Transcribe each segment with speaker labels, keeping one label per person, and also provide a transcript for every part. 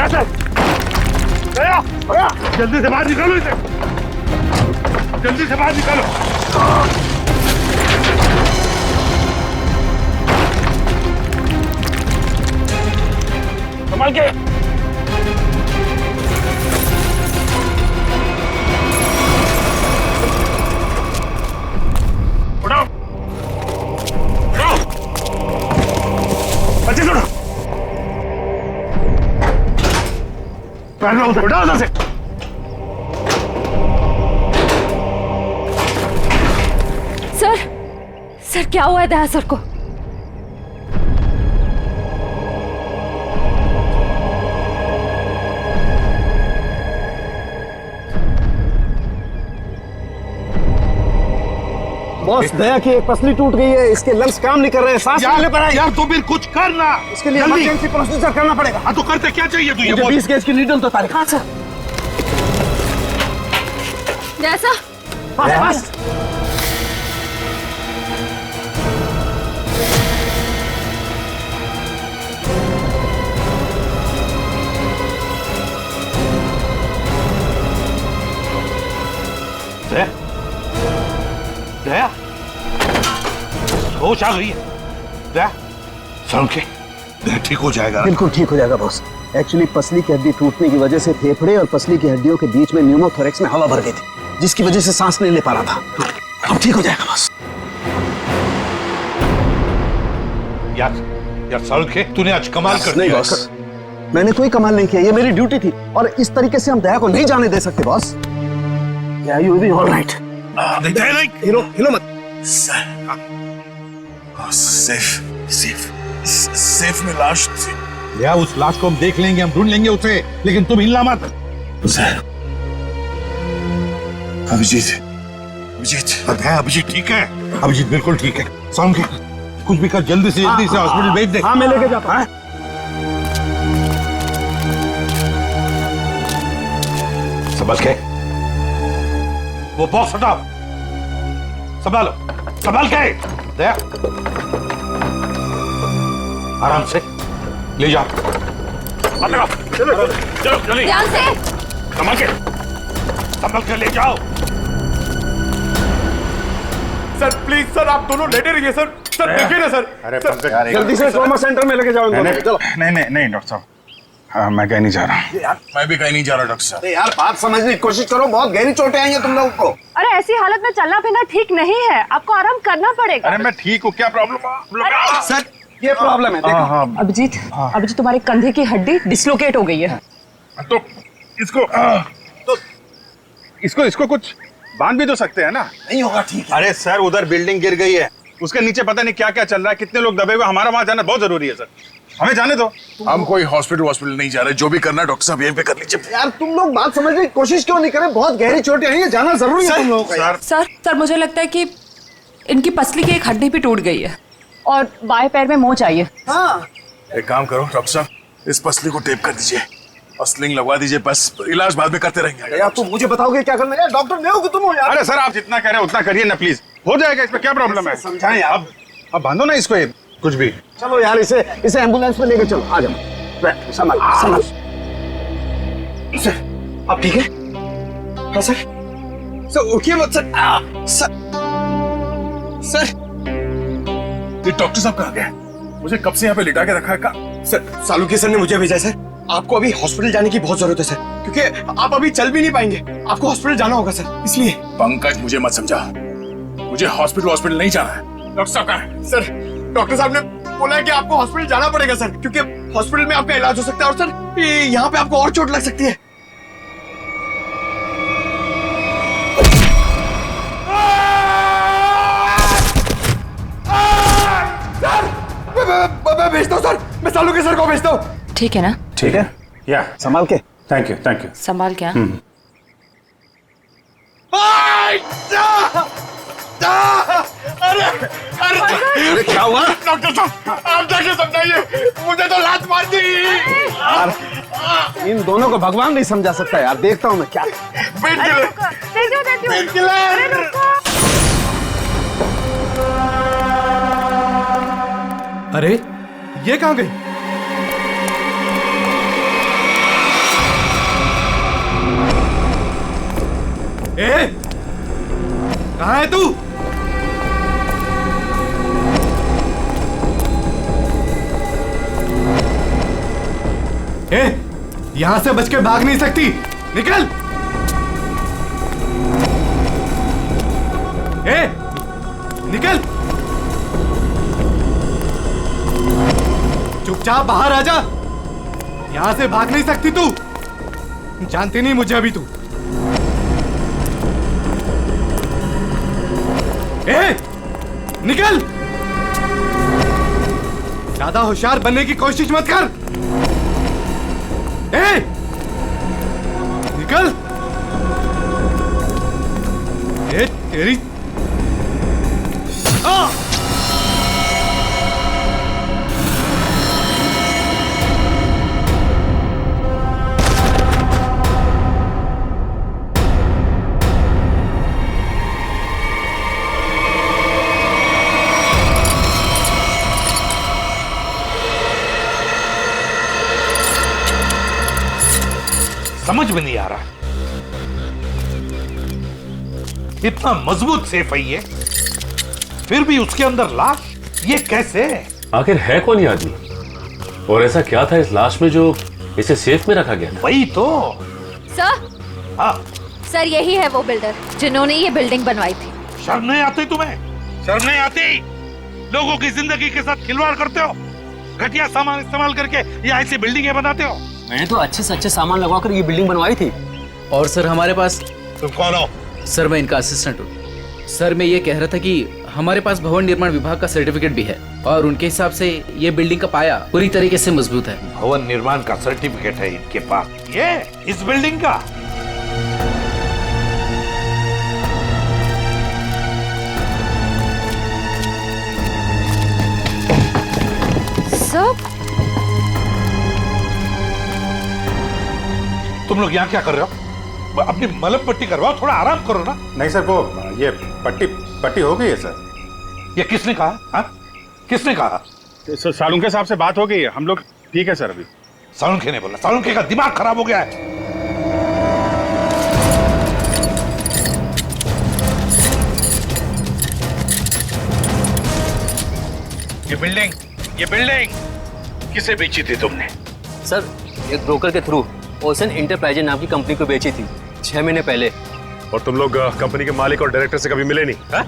Speaker 1: यहाँ से। दया, जल्दी से बाहर निकालो इसे, जल्दी से बाहर निकालो। संभाल के। उठाओ, उठाओ, बच्चे छोड़ो। पैर उठाओ उधर से।
Speaker 2: सर क्या हुआ है दया सर को?
Speaker 3: बॉस, दया की एक पसली टूट गई है, इसके लंग्स काम नहीं कर रहे हैं, सांस लेने पर
Speaker 1: यार तो फिर कुछ करना,
Speaker 3: इसके लिए इमरजेंसी प्रोसीजर करना पड़ेगा।
Speaker 1: हाँ तो करते क्या चाहिए तुझे?
Speaker 3: 20 गेज की नीडल तो तारीख।
Speaker 2: हाँ सर। जैसा
Speaker 3: बस
Speaker 1: दया, होश आ गई है दया? समझ के दया ठीक हो जाएगा।
Speaker 3: बिल्कुल ठीक हो जाएगा बॉस। एक्चुअली पसली की हड्डी टूटने की वजह से फेफड़े और पसली की हड्डियों के बीच में न्यूमोथोरेक्स में हवा भर गई थी, जिसकी वजह से सांस नहीं ले पा रहा था। अब ठीक हो जाएगा बॉस।
Speaker 1: यार समझ के तूने आज कमाल कर
Speaker 3: नहीं
Speaker 1: दिया।
Speaker 3: बॉस, मैंने कोई कमाल नहीं किया, ये मेरी ड्यूटी थी और इस तरीके से हम दया को नहीं जाने दे सकते बॉस। या यू बी ऑलराइट?
Speaker 1: नहीं
Speaker 3: हिलो मत।
Speaker 1: सेफ में लाश थी। या उस लाश को हम देख लेंगे, हम ढूंढ लेंगे उसे, लेकिन तुम हिलना मत। अभिजीत ठीक है? अभिजीत बिल्कुल ठीक है। समझ के कुछ भी कर, जल्दी से हॉस्पिटल भेज दे।
Speaker 3: हाँ मैं लेके जाता हूँ।
Speaker 1: संभल के वो बॉक्स हटाओ, संभालो, संभाल के। दया आराम से ले जाओ। चलो जल्दी,
Speaker 2: ध्यान से।
Speaker 1: संभल के ले जाओ।
Speaker 4: सर प्लीज सर, आप दोनों लेटे रहिए सर। सर देखिए ना सर।
Speaker 1: अरे
Speaker 3: जल्दी से ट्रॉमा सेंटर में लेके जाओ। चलो।
Speaker 5: नहीं डॉक्टर साहब, हाँ, मैं कहीं नहीं जा रहा।
Speaker 4: मैं भी कहीं नहीं जा रहा डॉक्टर साहब।
Speaker 3: यार बात समझने की कोशिश करो, बहुत गहरी चोटें आई हैं तुम लोगों को।
Speaker 2: अरे ऐसी हालत में चलना फिरना ठीक नहीं है, आपको आराम करना पड़ेगा।
Speaker 5: अरे मैं ठीक हूँ, क्या प्रॉब्लम?
Speaker 3: सर ये प्रॉब्लम है, देखो।
Speaker 2: अभिजीत तुम्हारे कंधे की हड्डी डिसलोकेट हो गई है।
Speaker 5: तो इसको कुछ बांध भी तो सकते हैं ना?
Speaker 3: नहीं होगा ठीक है।
Speaker 5: अरे सर, उधर बिल्डिंग गिर गई है, उसके नीचे पता नहीं क्या क्या चल रहा है, कितने लोग दबे हुए, हमारा वहां जाना बहुत जरूरी है सर, हमें जाने दो।
Speaker 4: हम कोई हॉस्पिटल नहीं जा रहे, जो भी करना है डॉक्टर साहब यहीं पे कर लीजिए।
Speaker 3: यार तुम लोग बात समझने की कोशिश क्यों नहीं करें? बहुत गहरी चोटें आई हैं, जाना जरूरी है तुम लोगों का।
Speaker 2: सर मुझे लगता है कि इनकी पसली की एक हड्डी भी टूट गई है और बाएं पैर में मोच आई है।
Speaker 3: हाँ
Speaker 4: एक काम करो डॉक्टर साहब, इस पसली को टेप कर दीजिए और स्लिंग लगवा दीजिए, बस इलाज बाद में करते रहेंगे।
Speaker 3: यार तुम मुझे बताओगे क्या करना है? डॉक्टर नहीं हो कि तुम हो यार।
Speaker 5: अरे सर, आप जितना कह रहे हैं उतना करिए ना प्लीज, हो जाएगा, इसमें क्या प्रॉब्लम है?
Speaker 3: समझाएं यार।
Speaker 5: अब बांधो ना इसको, ये कुछ भी।
Speaker 3: चलो यार इसे एम्बुलेंस में लेके चलो। आ जाओ, संभाल। सर आप ठीक है? हाँ सर उठिए मत सर।
Speaker 4: ये डॉक्टर साहब कहाँ गए? मुझे कब से यहाँ पे लिटा के रखा है का?
Speaker 3: सर सालुकी सर ने मुझे भेजा सर, आपको अभी हॉस्पिटल जाने की बहुत जरूरत है सर, क्योंकि आप अभी चल भी नहीं पाएंगे, आपको हॉस्पिटल जाना होगा सर, इसलिए।
Speaker 4: पंकज मुझे मत समझा, मुझे हॉस्पिटल नहीं जाना है। डॉक्टर साहब कहाँ है? सर डॉक्टर साहब ने बोला है कि आपको हॉस्पिटल जाना पड़ेगा सर, क्योंकि हॉस्पिटल में आपका इलाज हो सकता है और सर यहाँ पे आपको और चोट लग सकती है। मैं भेजता हूँ सर, मैं सालुकी सर को भेजता हूँ।
Speaker 2: ठीक है ना?
Speaker 5: ठीक है, या
Speaker 3: संभाल के।
Speaker 5: Thank you.
Speaker 2: संभाल क्या?
Speaker 4: अरे क्या हुआ? डॉक्टर साहब आप जाके समझाइए, मुझे तो लात मार दी।
Speaker 3: यार इन दोनों को भगवान नहीं समझा सकता यार, देखता हूँ मैं क्या।
Speaker 6: अरे ये कहाँ गई? ए, कहाँ है तू? ए, यहां से बच के भाग नहीं सकती, निकल। ए, निकल, चुपचाप बाहर आ जा। यहां से भाग नहीं सकती तू, जानती नहीं मुझे अभी तू। ए, निकल, ज्यादा होशियार बनने की कोशिश मत कर। ए, निकल। ए, तेरी
Speaker 1: समझ में नहीं आ रहा, इतना मजबूत सेफ है ये, फिर भी उसके अंदर लाश, ये कैसे?
Speaker 7: आखिर है कौन ये आदमी, और ऐसा क्या था इस लाश में जो इसे सेफ में रखा गया?
Speaker 1: वही तो।
Speaker 8: सर,
Speaker 1: हाँ,
Speaker 8: सर यही है वो बिल्डर जिन्होंने ये बिल्डिंग बनवाई थी।
Speaker 1: शर्म नहीं आती तुम्हें? शर्म नहीं आती? लोगों की जिंदगी के साथ खिलवाड़ करते हो, घटिया सामान इस्तेमाल करके ये ऐसी बिल्डिंगें बनाते हो।
Speaker 9: मैंने तो अच्छे से अच्छे सामान लगवाकर ये बिल्डिंग बनवाई थी। और सर हमारे पास।
Speaker 1: तुम कौन हो?
Speaker 9: सर मैं इनका असिस्टेंट हूँ। सर मैं ये कह रहा था कि हमारे पास भवन निर्माण विभाग का सर्टिफिकेट भी है और उनके हिसाब से ये बिल्डिंग का पाया पूरी तरीके से मजबूत है।
Speaker 1: भवन निर्माण का सर्टिफिकेट है इनके पास? ये इस बिल्डिंग का?
Speaker 8: सर
Speaker 1: तुम लोग यहाँ क्या कर रहे हो? अपनी मलम पट्टी करवाओ, थोड़ा आराम करो ना।
Speaker 5: नहीं सर, वो ये पट्टी हो गई है सर।
Speaker 1: ये किसने कहा? हाँ, किसने कहा?
Speaker 5: सर सालुंके साहब से बात हो गई है, हम लोग ठीक है सर अभी।
Speaker 1: सालुंके ने बोला? सालुंके का दिमाग खराब हो गया है। ये बिल्डिंग किसे बेची थी तुमने?
Speaker 9: सर एक ब्रोकर के थ्रू ओशन इंटरप्राइजेज नाम की कंपनी को बेची थी 6 महीने पहले।
Speaker 10: और तुम लोग कंपनी के मालिक और डायरेक्टर से कभी मिले नहीं? हा?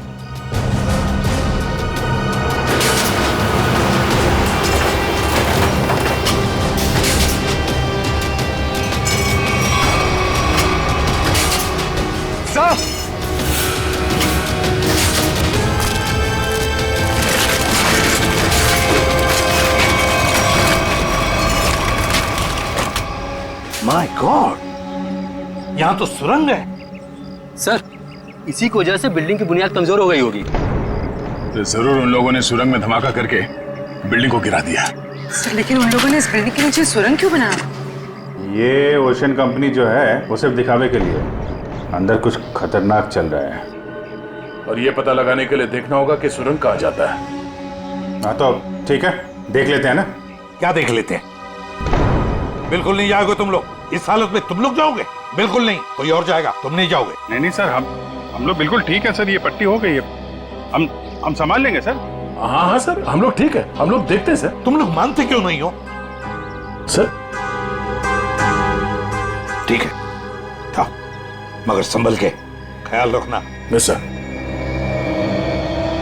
Speaker 1: माय गॉड, यहाँ तो सुरंग है।
Speaker 9: सर इसी की वजह से बिल्डिंग की बुनियाद कमजोर हो गई होगी।
Speaker 10: तो जरूर उन लोगों ने सुरंग में धमाका करके बिल्डिंग को गिरा दिया।
Speaker 2: सर लेकिन उन लोगों ने इस बिल्डिंग के नीचे सुरंग क्यों बनाया?
Speaker 5: ये ओशन कंपनी जो है वो सिर्फ दिखावे के लिए, अंदर कुछ खतरनाक चल रहा है।
Speaker 10: और ये पता लगाने के लिए देखना होगा कि सुरंग कहाँ जाता है।
Speaker 5: हाँ तो ठीक है, देख लेते हैं ना।
Speaker 1: क्या देख लेते हैं? बिल्कुल नहीं जाओगे तुम लोग, इस हालत में तुम लोग जाओगे? बिल्कुल नहीं, कोई और जाएगा, तुम नहीं जाओगे।
Speaker 5: नहीं नहीं सर, हम लोग बिल्कुल ठीक है सर, ये पट्टी हो गई है, हम संभाल लेंगे सर।
Speaker 10: हाँ हाँ सर, हम लोग ठीक है, हम लोग देखते हैं सर।
Speaker 1: तुम लोग मानते क्यों नहीं हो?
Speaker 10: सर
Speaker 1: ठीक है था, मगर संभल के ख्याल रखना।
Speaker 10: Yes sir.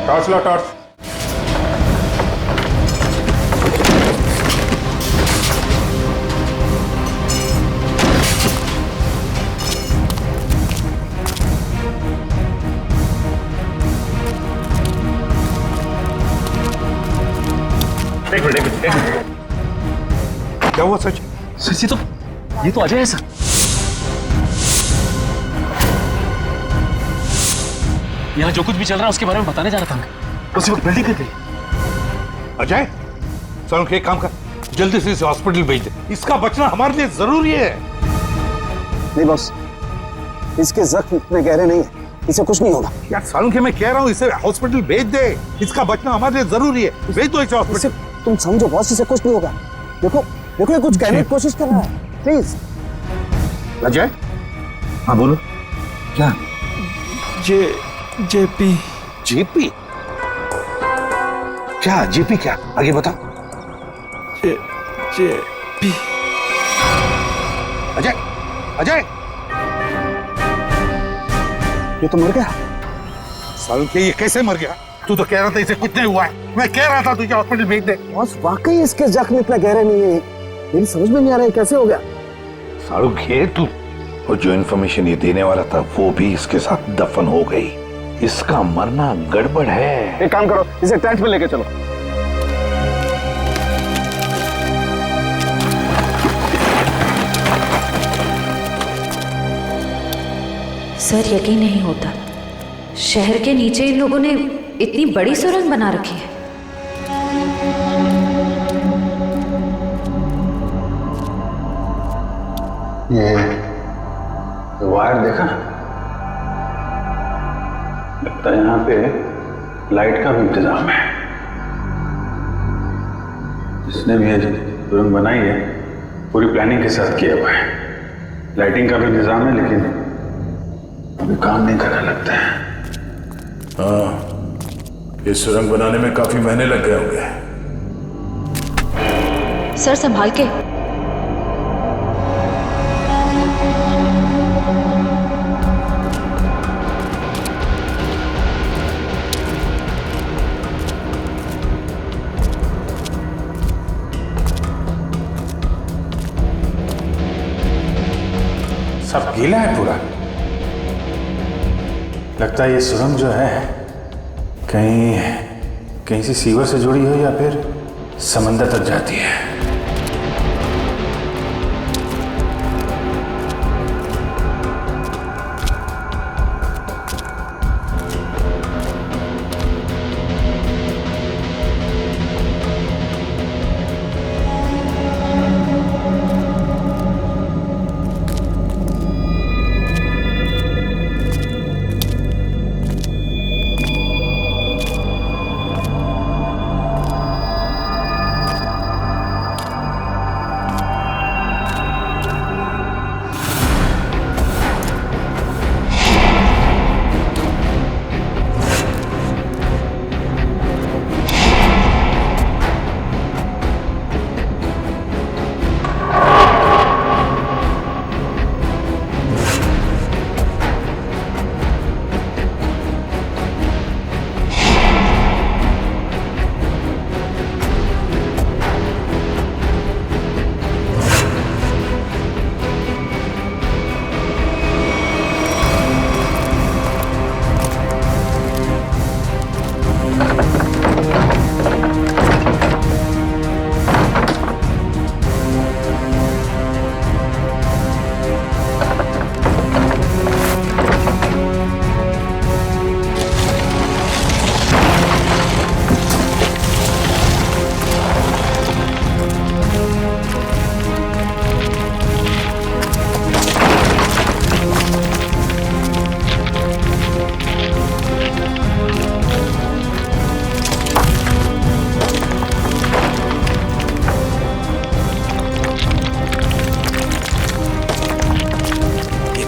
Speaker 5: टॉर्च लो, टॉर्च।
Speaker 1: क्या हुआ सच?
Speaker 9: सर ये तो अजय है सर। यहाँ जो कुछ भी चल रहा है उसके बारे में बताने जा रहा था मैं, उसी वक्त बिल्डिंग गिर गई।
Speaker 1: अजय, चलो एक काम कर, जल्दी से इसे हॉस्पिटल भेज दे, इसका बचना हमारे लिए जरूरी है।
Speaker 3: नहीं बॉस, इसके जख्म इतने गहरे नहीं है, इसे कुछ नहीं होगा।
Speaker 1: यार सालों के मैं कह रहा हूँ, इसे हॉस्पिटल भेज दे, इसका बचना हमारे लिए जरूरी है, भेज दो इसे हॉस्पिटल।
Speaker 3: तुम समझो बॉस, इसे कुछ नहीं होगा। देखो देखो ये कुछ कहने की कोशिश कर रहा है, प्लीज।
Speaker 1: अजय, हाँ बोलो। क्या?
Speaker 3: जेपी। जेपी क्या? जेपी क्या? आगे बताओ। जेपी। अजय, अजय, ये तो मर गया।
Speaker 1: सालू के ये कैसे मर गया? तू तो कह रहा था इसे कुछ नहीं हुआ है। मैं कह रहा था तुझे हॉस्पिटल भेज दे।
Speaker 3: बॉस वाकई इसके जख्म इतना गहरे नहीं है। मेरी समझ में नहीं आ रहा है कैसे हो गया।
Speaker 11: सारू घे तू, और जो इन्फॉर्मेशन ये देने वाला था वो भी इसके साथ दफन हो गई। इसका मरना गड़बड़ है।
Speaker 3: एक काम करो, इसे टेंट पे लेके चलो।
Speaker 8: सर यकीन नहीं होता, शहर के नीचे इन लोगों ने इतनी बड़ी सुरंग बना रखी है।
Speaker 11: ये वायर देखा? लगता है यहाँ पे लाइट का भी इंतजाम है। जिसने भी ये सुरंग बनाई है पूरी प्लानिंग के साथ किया हुआ है। लाइटिंग का भी इंतजाम है, लेकिन अभी काम नहीं करने लगता है।
Speaker 10: हाँ, इस सुरंग बनाने में काफी महीने लग गए होंगे।
Speaker 8: सर संभाल के।
Speaker 11: सब गीला है पूरा। लगता है ये सुरंग जो है कहीं से सीवर से जुड़ी हो या फिर समंदर तक जाती है।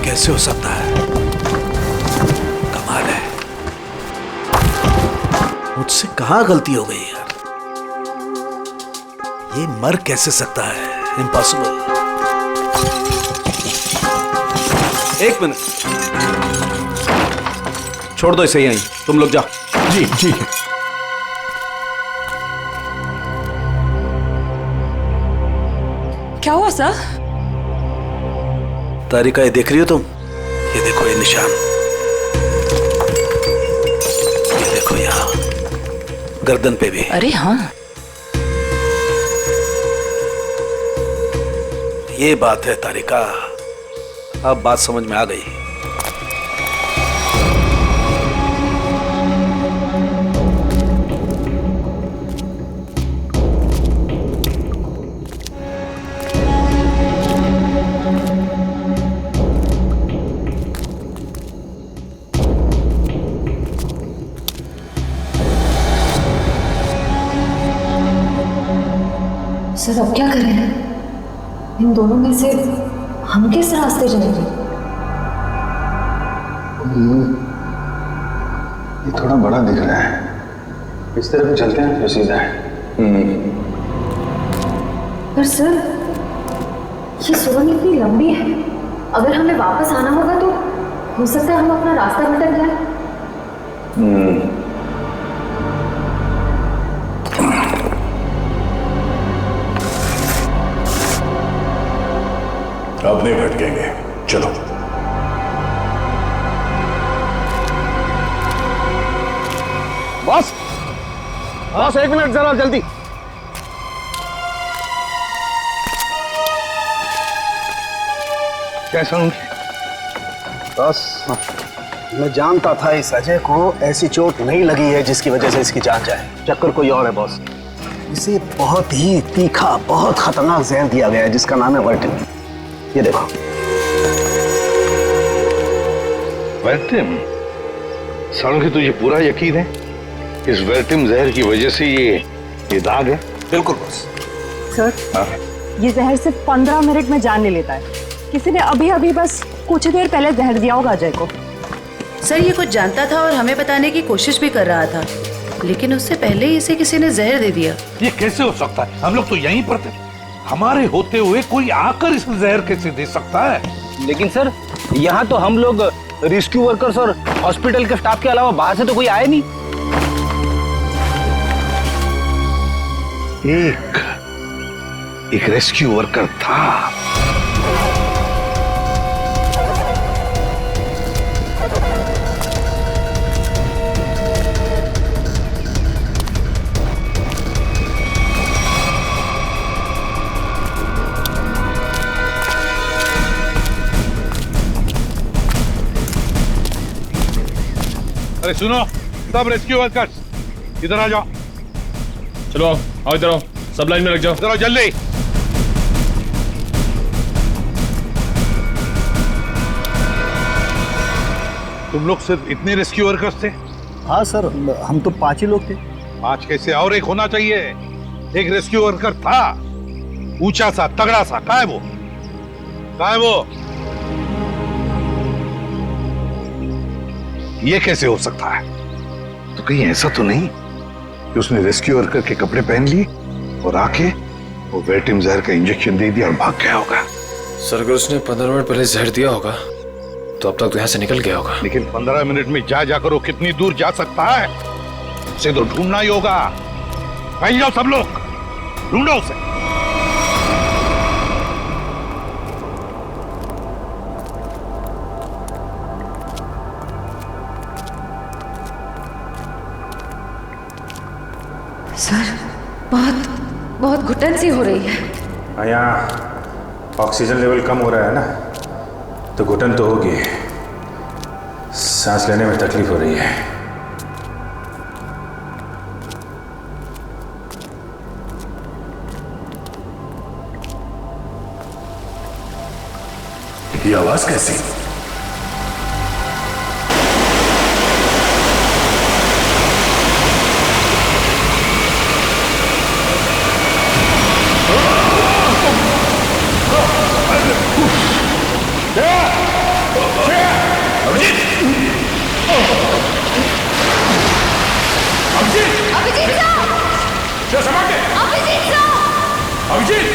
Speaker 3: कैसे हो सकता है? कमाल है। मुझसे कहां गलती हो गई यार। ये मर कैसे सकता है? इम्पॉसिबल। एक मिनट, छोड़ दो इसे यहीं। तुम लोग जाओ।
Speaker 11: जी ठीक है।
Speaker 2: क्या हुआ सर?
Speaker 3: तारिका, ये देख रही हो तुम? ये देखो ये निशान, ये देखो यहाँ गर्दन पे भी।
Speaker 2: अरे हाँ,
Speaker 3: ये बात है तारिका, अब बात समझ में आ गई।
Speaker 8: सर अब क्या करें? इन दोनों में से हम किस रास्ते जाएंगे?
Speaker 11: ये थोड़ा बड़ा दिख रहा है, इस तरफ चलते हैं जो सीधा है।
Speaker 8: पर सर, ये सुरंग इतनी लंबी है, अगर हमें वापस आना होगा तो हो सकता है हम अपना रास्ता भटक जाए।
Speaker 10: अब नहीं भटकेंगे, चलो।
Speaker 3: बॉस, बॉस 1 मिनट जरा जल्दी।
Speaker 10: कैसा हूँ?
Speaker 3: बस मैं जानता था इस अजय को ऐसी चोट नहीं लगी है जिसकी वजह से इसकी जान जाए। चक्कर कोई और है बॉस। इसे बहुत ही तीखा, बहुत खतरनाक जहर दिया गया है जिसका नाम है वर्टिन। ये देखो।
Speaker 10: वर्टिम? सालुंखी, तुझे पूरा यकीन है इस वर्टिम जहर की वजह से ये दाग है?
Speaker 3: बिल्कुल बॉस।
Speaker 2: सर, ये जहर सिर्फ 15 मिनट में जान ले लेता है। किसी ने अभी अभी बस कुछ देर पहले जहर दिया होगा अजय को।
Speaker 8: सर, ये कुछ जानता था और हमें बताने की कोशिश भी कर रहा था, लेकिन उससे पहले ही इसे किसी ने जहर दे दिया।
Speaker 1: ये कैसे हो सकता है? हम लोग तो यहीं पर थे। हमारे होते हुए कोई आकर इस जहर कैसे दे सकता है?
Speaker 6: लेकिन सर, यहाँ तो हम लोग रेस्क्यू वर्कर्स और हॉस्पिटल के स्टाफ के अलावा बाहर से तो कोई आया नहीं।
Speaker 10: एक रेस्क्यू वर्कर था।
Speaker 1: अरे सुनो, सब रेस्क्यू वर्कर्स इधर आ जाओ।
Speaker 7: चलो आओ, इधर आओ, सब लाइन में लग जाओ।
Speaker 1: इधर आओ जल्दी। तुम लोग सिर्फ इतने रेस्क्यू वर्कर्स थे?
Speaker 3: हाँ सर, हम तो 5 ही लोग थे।
Speaker 1: 5 कैसे? और एक होना चाहिए। एक रेस्क्यू वर्कर था, ऊंचा सा, तगड़ा सा। कहाँ है वो? कहाँ है वो?
Speaker 10: ये कैसे हो सकता है? तो कहीं ऐसा तो नहीं कि उसने रेस्क्यू वर्कर के कपड़े पहन लिए और आके वो वर्टिम जहर का इंजेक्शन दे दिया और भाग गया होगा?
Speaker 12: सर, अगर उसने 15 मिनट पहले जहर दिया होगा तो अब तक तो यहाँ से निकल गया होगा।
Speaker 1: लेकिन 15 मिनट में जाकर वो कितनी दूर जा सकता है? उसे तो ढूंढना ही होगा। कहीं जाओ सब लोग, ढूंढो उसे।
Speaker 8: सर, बहुत घुटन सी हो रही है।
Speaker 11: यहाँ ऑक्सीजन लेवल कम हो रहा है ना, तो घुटन तो होगी, सांस लेने में तकलीफ हो रही है।
Speaker 10: ये आवाज कैसी?
Speaker 8: अभिजीत!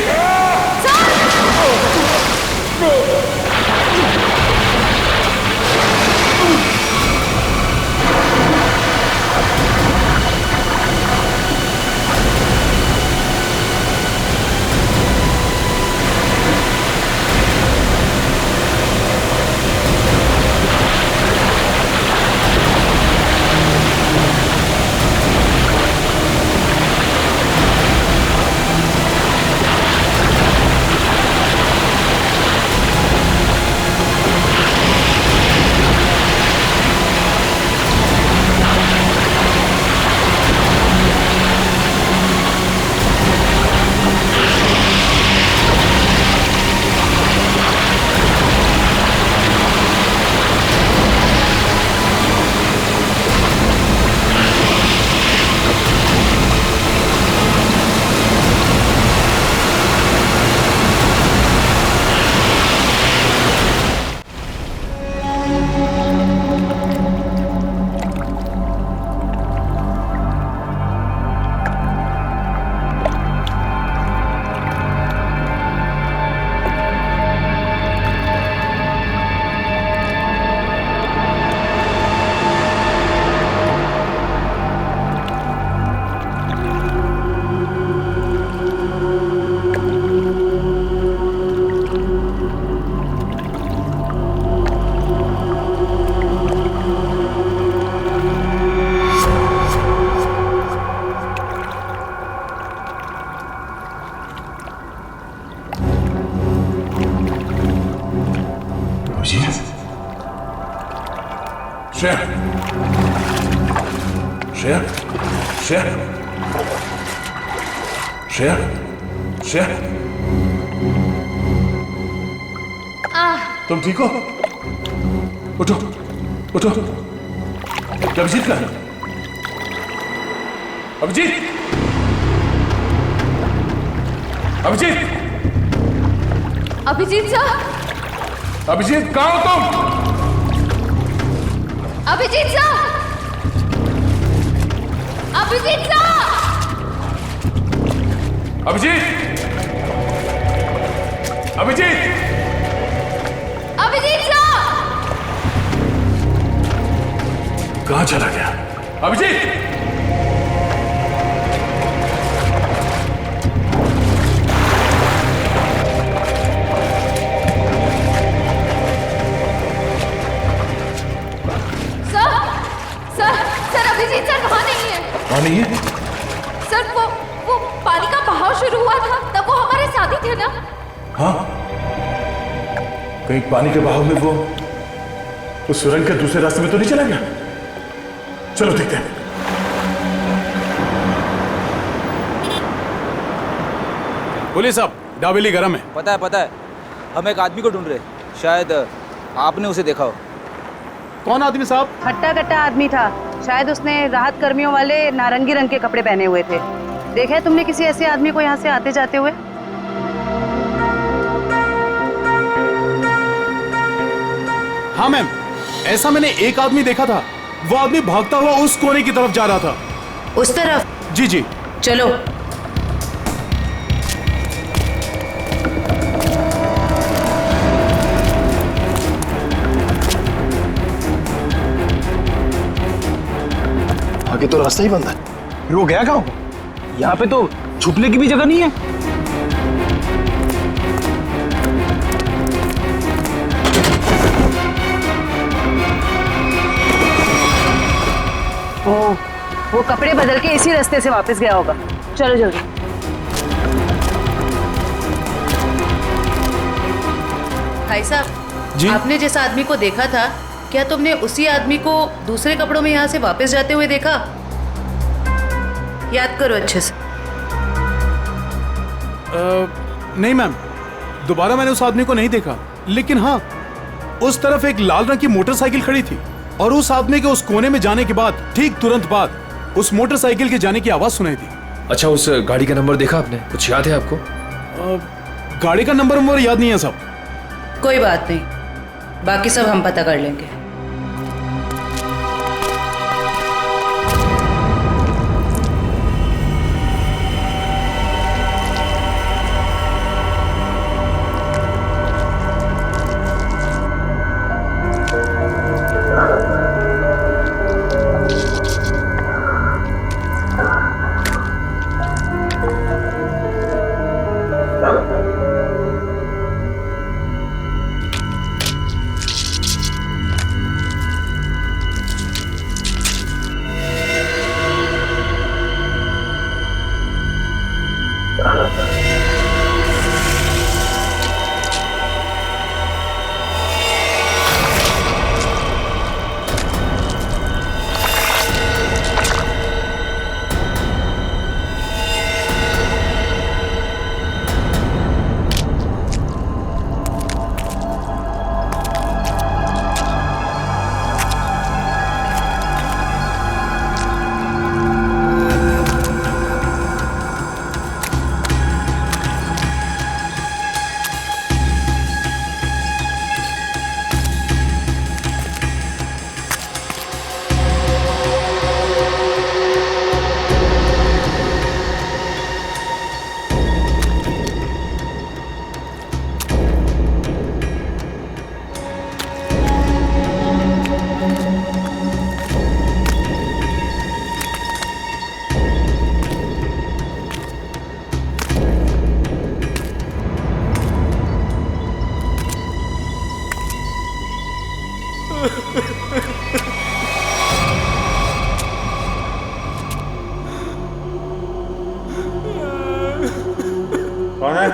Speaker 10: श्रेया, श्रेया, श्रेया, तुम ठीक हो? उठो, उठो। अभिजीत का? अभिजीत, अभिजीत,
Speaker 8: अभिजीत साहब,
Speaker 10: अभिजीत कहाँ हो तुम?
Speaker 8: अभिजीत साहब, अभिजीत साहब,
Speaker 10: अभिजीत, अभिजीत,
Speaker 8: अभिजीत साहब,
Speaker 10: कहाँ चला गया? अभिजीत!
Speaker 8: सर अभिजीत सर वहाँ नहीं है।
Speaker 10: वहाँ नहीं है?
Speaker 8: सर वो पानी का बहाव शुरू हुआ था तब वो हमारे साथ ही थे ना।
Speaker 10: हाँ, कहीं पानी के बहाव में वो उस सुरंग के दूसरे रास्ते में तो नहीं चला गया? चलो देखते हैं।
Speaker 5: बोलिए साहब, डाबेली गरम है।
Speaker 13: पता है। हम एक आदमी को ढूंढ रहे, शायद आपने उसे देखा हो।
Speaker 5: कौन आदमी साहब?
Speaker 2: हट्टा कट्टा आदमी था, शायद उसने राहत कर्मियों वाले नारंगी रंग के कपड़े पहने हुए थे। देखा है तुमने किसी ऐसे आदमी को यहाँ से आते जाते हुए?
Speaker 5: हाँ मैम, ऐसा मैंने एक आदमी देखा था। वो आदमी भागता हुआ उस कोने की तरफ जा रहा था।
Speaker 2: उस तरफ?
Speaker 5: जी जी।
Speaker 2: चलो।
Speaker 3: आगे तो रास्ता ही बंद है। फिर वो गया कहाँ? यहाँ पे तो छुपने की भी जगह नहीं है।
Speaker 2: वो कपड़े बदल के इसी रास्ते से वापस गया होगा। चलो जल्दी।
Speaker 14: भाई साहब, आपने जिस आदमी को देखा था, क्या तुमने उसी आदमी को दूसरे कपड़ों में यहाँ से वापस जाते हुए देखा? याद करो अच्छे से।
Speaker 5: नहीं मैम, दोबारा मैंने उस आदमी को नहीं देखा, लेकिन हाँ, उस तरफ एक लाल रंग की मोटरसाइकिल खड़ी थी और उस आदमी के उस कोने में जाने के बाद ठीक तुरंत बाद उस मोटरसाइकिल के जाने की आवाज सुनाई थी।
Speaker 12: अच्छा, उस गाड़ी का नंबर देखा आपने? कुछ याद है आपको?
Speaker 5: गाड़ी का नंबर याद नहीं है साहब।
Speaker 14: कोई बात नहीं, बाकी सब हम पता कर लेंगे।
Speaker 10: कौन है?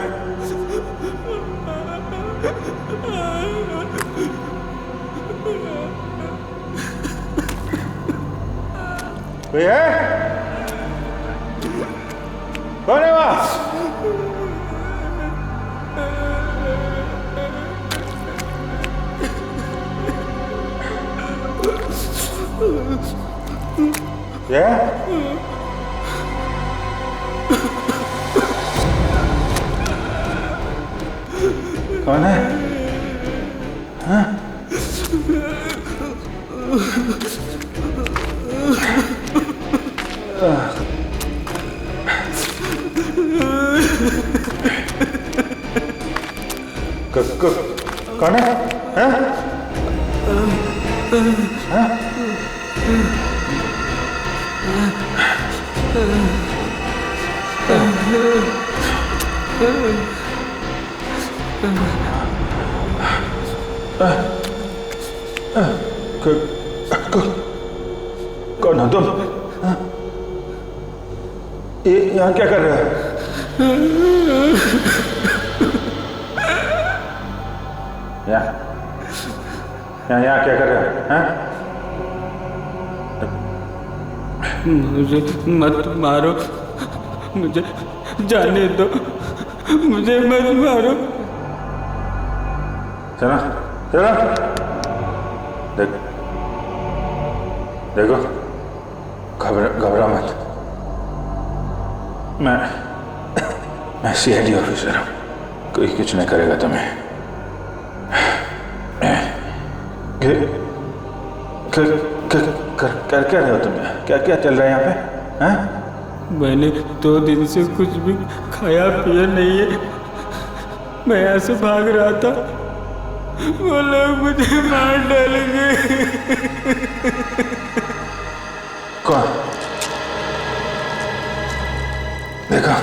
Speaker 10: कोई है?
Speaker 11: कौन है वहां? क्या? कौन है? हाँ? कौन है? हाँ? हाँ? कौन हो तुम? ये यहाँ क्या कर रहे हो? यहाँ क्या कर रहे हो? हाँ?
Speaker 15: मुझे मत मारो, मुझे जाने दो, मुझे मत मारो।
Speaker 11: चलो चलो, देखो घबरा मत। मैं सीआईडी ऑफिसर हूँ, कोई कुछ नहीं करेगा तुम्हें। कर क्या रहे हो तुम? क्या क्या चल रहा है यहाँ पे? हाँ?
Speaker 15: मैंने 2 दिन से कुछ भी खाया पिया नहीं है। मैं यहाँ से भाग रहा था, वो लोग मुझे मार डालेंगे।
Speaker 11: कौन? देखो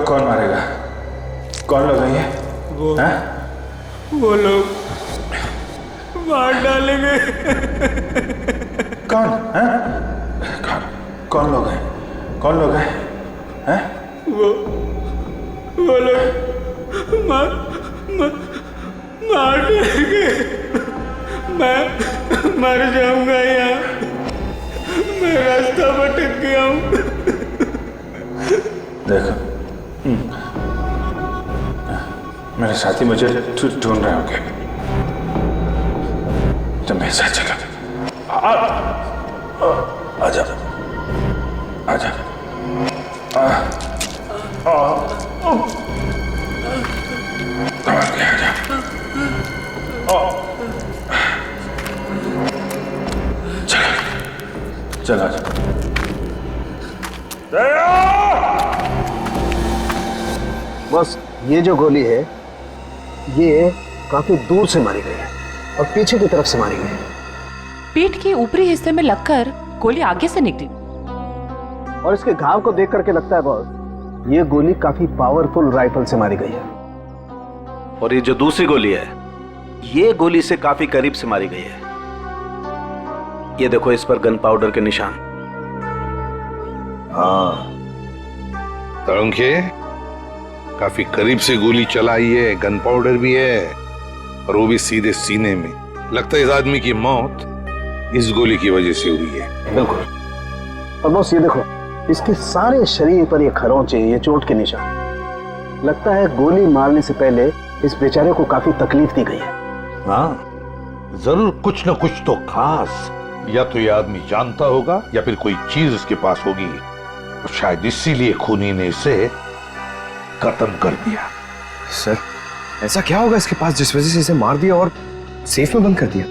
Speaker 11: कौन मारेगा? कौन लोग हैं ये?
Speaker 15: वो लोग मार डालेंगे।
Speaker 11: कौन? हैं? कौन लोग हैं? कौन लोग हैं? हैं?
Speaker 15: वो लोग मार डालेंगे। मैं मर जाऊंगा यहाँ, मैं रास्ता भटक गया हूँ।
Speaker 11: देखो मेरे साथी मुझे ढूंढ रहे होंगे, तुम मेरे साथ चलो। आजा आजा। आजा। चलो आजा।
Speaker 3: बस ये जो गोली है ये काफी दूर से मारी गई है और पीछे की तरफ से मारी गई है।
Speaker 2: पीठ के ऊपरी हिस्से में लगकर गोली आगे से निकली।
Speaker 3: और इसके घाव को देख करके लगता है बॉस, ये गोली काफी पावरफुल राइफल से मारी गई है। और ये जो दूसरी गोली है, ये गोली से काफी करीब से मारी गई है। ये देखो इस पर गन पाउडर के निशान।
Speaker 10: हाँ तरुण काफी करीब से गोली चलाई है, गन पाउडर भी है और वो भी सीधे सीने में। लगता है इस आदमी की मौत इस गोली की वजह से हुई है।
Speaker 3: बिल्कुल। और बॉस ये देखो इसके सारे शरीर पर ये खरोंचे, ये चोट के निशान। लगता है गोली मारने से पहले इस बेचारे को काफी तकलीफ दी गई है।
Speaker 10: हाँ जरूर कुछ न कुछ तो खास, या तो ये आदमी जानता होगा या फिर कोई चीज इसके पास होगी, तो शायद इसीलिए खूनी ने इसे खत्म कर दिया।
Speaker 4: सर ऐसा क्या होगा इसके पास जिस वजह से इसे मार दिया और सेफ में बंद कर दिया?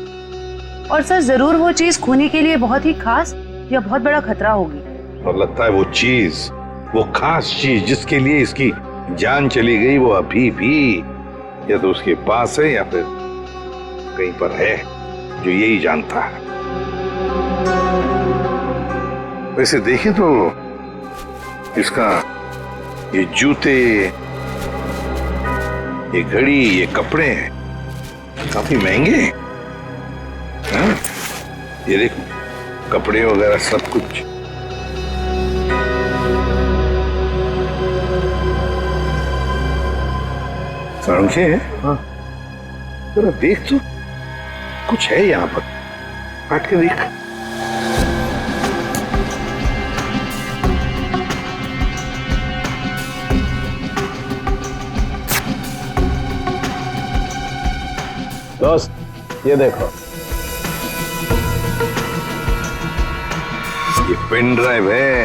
Speaker 14: और सर जरूर वो चीज खूनी के लिए बहुत ही खास या बहुत बड़ा खतरा होगी।
Speaker 10: और लगता है वो चीज, वो खास चीज जिसके लिए इसकी जान चली गई, वो अभी भी या तो उसके पास है या फिर कहीं पर है जो यही जानता है। वैसे देखें तो इसका ये जूते, ये घड़ी, ये कपड़े काफी महंगे हैं। हाँ? ये देखो कपड़े वगैरह सब कुछ। सारंगे है? हाँ। जरा देख तो, कुछ है यहाँ पर, काट के देख।
Speaker 3: दोस्त ये देखो,
Speaker 10: ये पेन ड्राइव है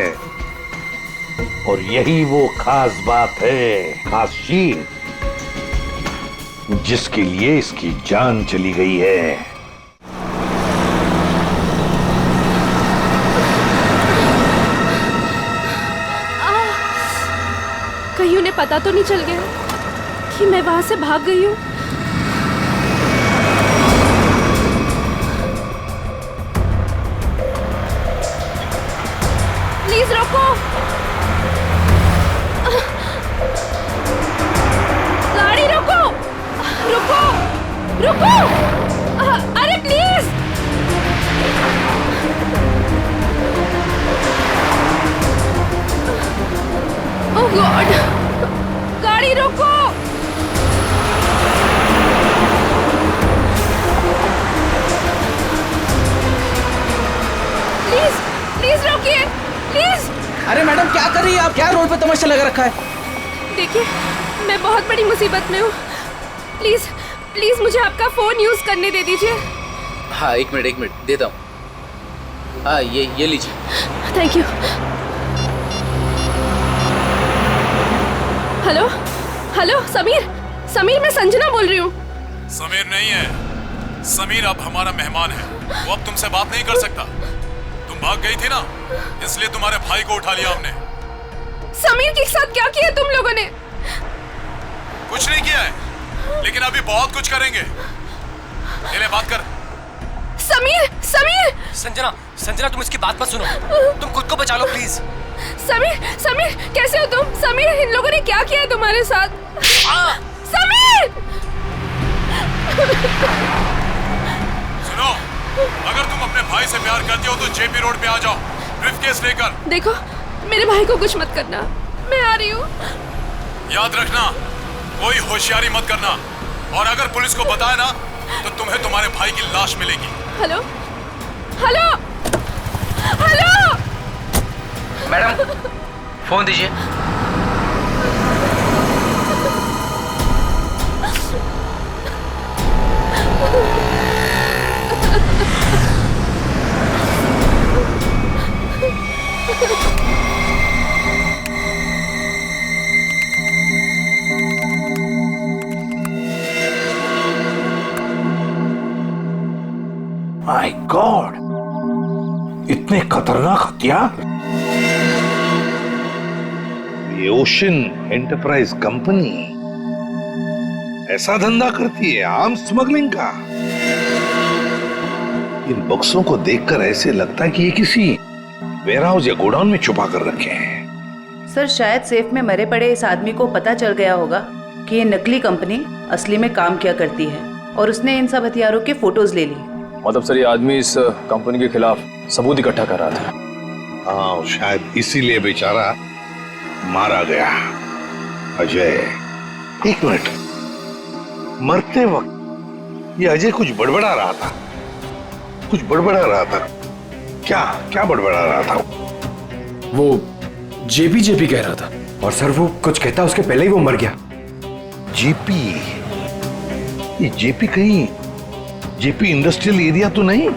Speaker 10: और यही वो खास बात है, खास चीज जिसके लिए इसकी जान चली गई है।
Speaker 16: कहीं उन्हें पता तो नहीं चल गया कि मैं वहां से भाग गई हूँ? प्लीज रोको, गाड़ी रोको, रुको, रुको, अरे प्लीज। ओह गॉड, गाड़ी रोको। प्लीज प्लीज रोकिए, प्लीज।
Speaker 9: अरे मैडम क्या कर रही है आप? क्या रोड पे तमाशा लगा रखा है?
Speaker 16: देखिए मैं बहुत बड़ी मुसीबत में हूँ, प्लीज प्लीज मुझे आपका फोन यूज करने दे दीजिए।
Speaker 9: हाँ एक मिनट देता हूँ। हाँ ये लीजिए।
Speaker 16: Thank you. Hello hello, Sameer मैं संजना बोल रही हूँ।
Speaker 5: समीर नहीं है, समीर अब हमारा मेहमान है, वो अब तुमसे बात नहीं कर सकता। तुम भाग गई थी ना, इसलिए तुम्हारे भाई को उठा लिया हमने।
Speaker 16: समीर के साथ क्या किया तुम लोगों ने?
Speaker 5: कुछ नहीं किया है, लेकिन अभी बहुत कुछ करेंगे। ले बात कर।
Speaker 16: समीर
Speaker 12: संजना तुम इसकी बात मत सुनो, तुम खुद को बचा लो प्लीज।
Speaker 16: समीर कैसे हो तुम? समीर इन लोगों ने क्या किया है तुम्हारे साथ? समीर
Speaker 5: सुनो, अगर तुम अपने भाई से प्यार करते हो तो जेपी रोड पे आ जाओ, ब्रीफकेस लेकर।
Speaker 16: देखो मेरे भाई को कुछ मत करना, मैं आ रही हूँ।
Speaker 5: याद रखना, कोई होशियारी मत करना, और अगर पुलिस को बताए ना तो तुम्हें तुम्हारे भाई की लाश मिलेगी।
Speaker 16: Hello hello hello,
Speaker 9: madam phone दीजिए।
Speaker 10: माय गॉड, इतने खतरनाक हथियार। ये ओशन एंटरप्राइज कंपनी ऐसा धंधा करती है, आर्म स्मगलिंग का। इन बक्सों को देखकर ऐसे लगता है कि ये किसी वेयरहाउस या गोडाउन में छुपा कर रखे हैं।
Speaker 14: सर शायद सेफ में मरे पड़े इस आदमी को पता चल गया होगा कि ये नकली कंपनी असली में काम किया करती है, और उसने इन सब हथियारों के फोटोज ले ली।
Speaker 12: मतलब सर ये आदमी इस कंपनी के खिलाफ सबूत इकट्ठा कर रहा था।
Speaker 10: हाँ, शायद इसीलिए बेचारा मारा गया। अजय, एक मिनट, मरते वक्त ये अजय कुछ बड़बड़ा रहा था, कुछ बड़बड़ा रहा था। क्या बड़बड़ा रहा था?
Speaker 12: वो जेपी कह रहा था।
Speaker 6: और सर वो कुछ कहता उसके पहले ही वो मर गया।
Speaker 10: जेपी? ये जेपी कहीं जेपी इंडस्ट्रियल एरिया तो नहीं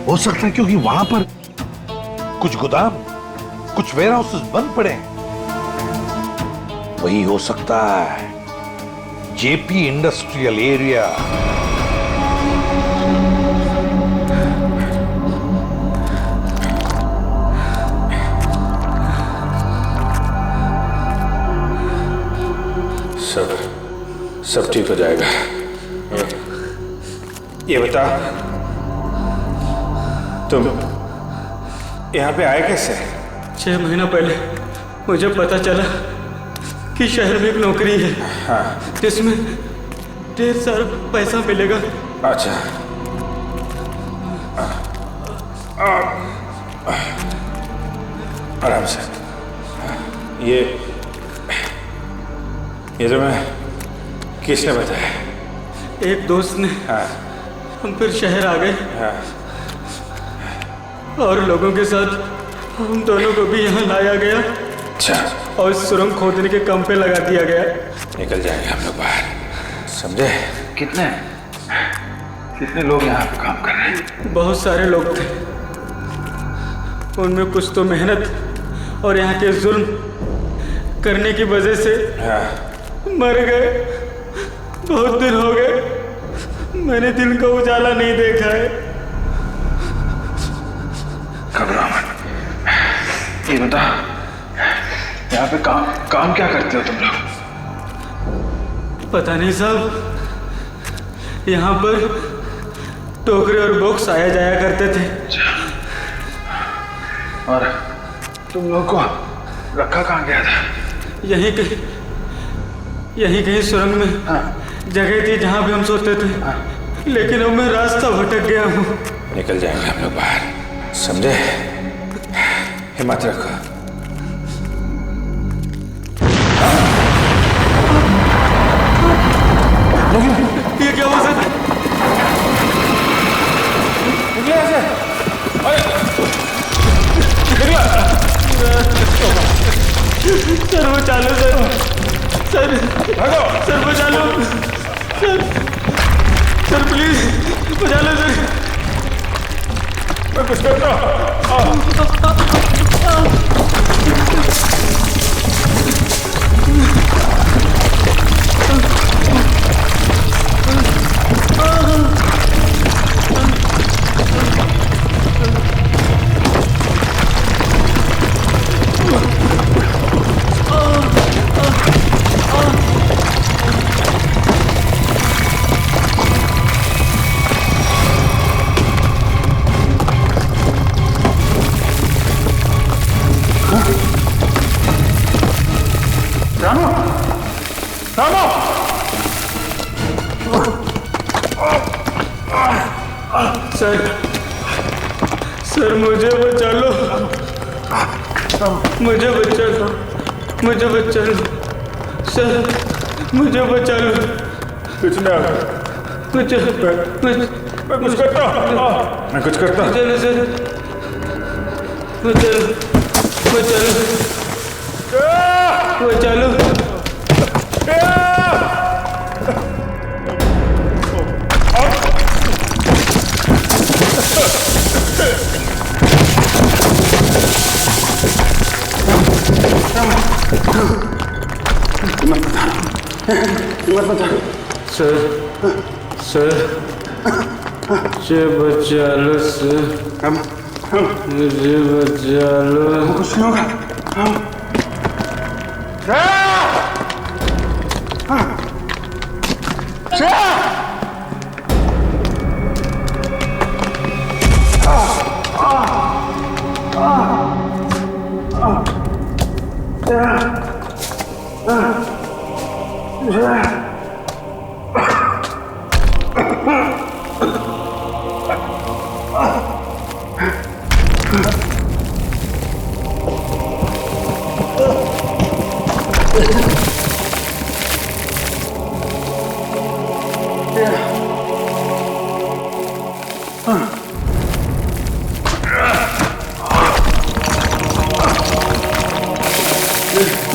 Speaker 10: हो सकता? क्योंकि वहां पर कुछ गोदाम, कुछ वेयरहाउसेस बंद पड़े हैं। वही हो सकता है, जेपी इंडस्ट्रियल एरिया।
Speaker 11: सब ठीक हो जाएगा। ये बता, तुम यहाँ पे आए कैसे?
Speaker 15: 6 महीना पहले मुझे पता चला कि शहर में एक नौकरी है,
Speaker 11: हाँ,
Speaker 15: जिसमें ढेर सारा पैसा मिलेगा।
Speaker 11: अच्छा, आराम से। ये तुम्हें किसने बताया?
Speaker 15: एक दोस्त ने।
Speaker 11: हाँ।
Speaker 15: हम फिर शहर आ गए।
Speaker 11: हाँ।
Speaker 15: और लोगों के साथ हम दोनों को भी यहाँ लाया गया।
Speaker 11: अच्छा।
Speaker 15: और सुरंग खोदने के काम पे लगा दिया गया।
Speaker 11: निकल जाएंगे हम लोग बाहर, समझे? कितने लोग यहाँ पे काम कर रहे हैं?
Speaker 15: बहुत सारे लोग थे। उनमें कुछ तो मेहनत और यहाँ के जुल्म करने की वजह से मर गए। बहुत दिन हो गए मैंने दिन का उजाला नहीं देखा है।
Speaker 11: घबराओ मत। ये बता, यहाँ पे काम क्या करते हो तुम लोग?
Speaker 15: पता नहीं साहब, यहाँ पर टोकरे और बॉक्स आया जाया करते थे।
Speaker 11: और तुम लोग को रखा कहाँ गया था?
Speaker 15: यहीं कहीं सुरंग में जगह थी जहाँ भी हम सोते थे, लेकिन अब मैं रास्ता भटक गया हूँ।
Speaker 11: निकल जाएंगे हम लोग बाहर, समझे? हिम्मत रखो।
Speaker 15: ये क्या हुआ सर?
Speaker 11: निकले ऐसे?
Speaker 15: सर बचा लो सर, सर बचा लो सर प्लीज बचा लो सर।
Speaker 11: मैं कुछ करता
Speaker 15: सर मुझे बचा लो, मुझे बचा लो, मुझे बचा लो सर, मुझे बचा लो।
Speaker 11: कुछ ना,
Speaker 15: मैं
Speaker 11: कुछ करता, मैं कुछ करता।
Speaker 15: चलो सर, बचा लो, बचा लो, बचा लो। सर मुझे बचा लो सर, मुझे बचा लो। कुछ नहीं होगा।
Speaker 11: Yeah.